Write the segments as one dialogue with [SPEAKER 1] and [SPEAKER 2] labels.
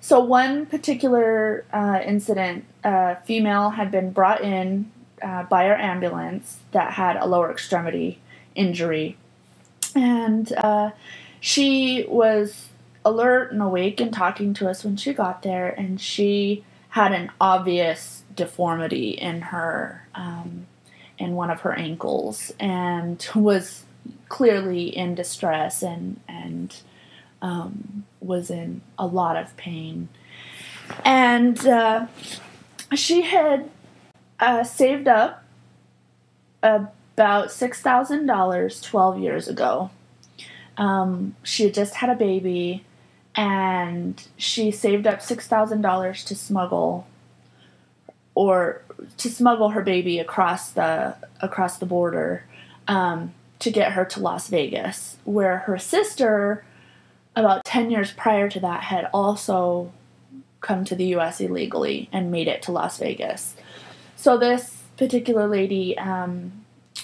[SPEAKER 1] So one particular incident, a female had been brought in by our ambulance that had a lower extremity injury. And she was alert and awake and talking to us when she got there, and she had an obvious deformity in her, in one of her ankles, and was clearly in distress and was in a lot of pain. And she had saved up about $6,000 12 years ago. She had just had a baby, and she saved up $6,000 to smuggle her baby across the border, to get her to Las Vegas, where her sister, about 10 years prior to that, had also come to the U.S. illegally and made it to Las Vegas. So this particular lady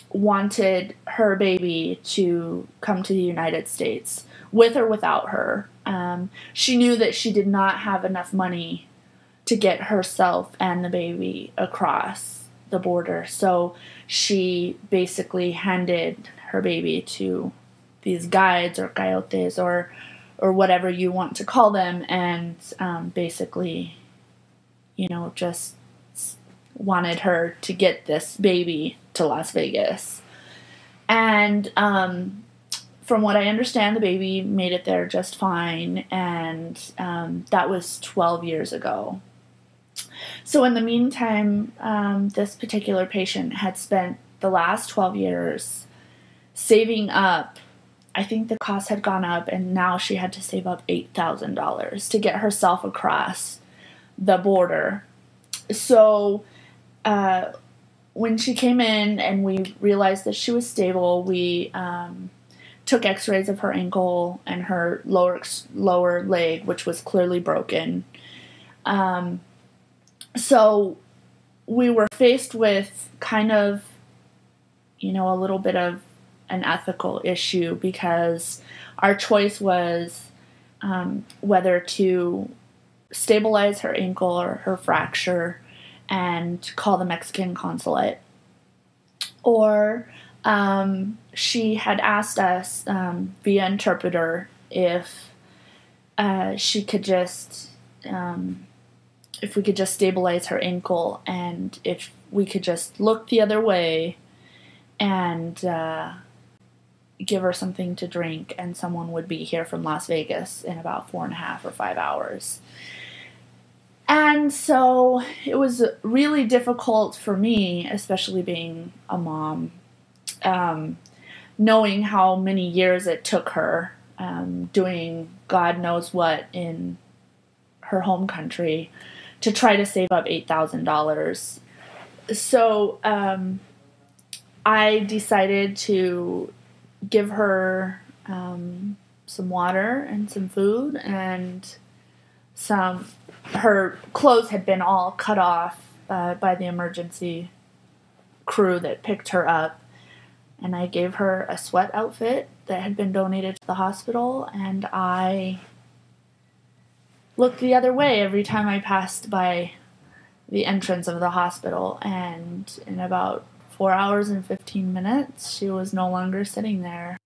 [SPEAKER 1] wanted her baby to come to the United States, with or without her. She knew that she did not have enough money to get herself and the baby across the border. So she basically handed her baby to these guides or coyotes or whatever you want to call them, and basically, just wanted her to get this baby to Las Vegas. And from what I understand, the baby made it there just fine, and that was 12 years ago. So in the meantime, this particular patient had spent the last 12 years saving up. I think the cost had gone up, and now she had to save up $8,000 to get herself across the border. So when she came in and we realized that she was stable, we took x-rays of her ankle and her lower leg, which was clearly broken. So we were faced with kind of, a little bit of an ethical issue, because our choice was whether to stabilize her ankle or her fracture and call the Mexican consulate, or she had asked us via interpreter if she could just if we could just stabilize her ankle, and if we could just look the other way and give her something to drink, and someone would be here from Las Vegas in about 4.5 or 5 hours. And so it was really difficult for me, especially being a mom, knowing how many years it took her, doing God knows what in her home country, to try to save up $8,000. So I decided to give her some water and some food, and her clothes had been all cut off by the emergency crew that picked her up, and I gave her a sweat outfit that had been donated to the hospital, and I looked the other way every time I passed by the entrance of the hospital, and in about 4 hours and 15 minutes, she was no longer sitting there.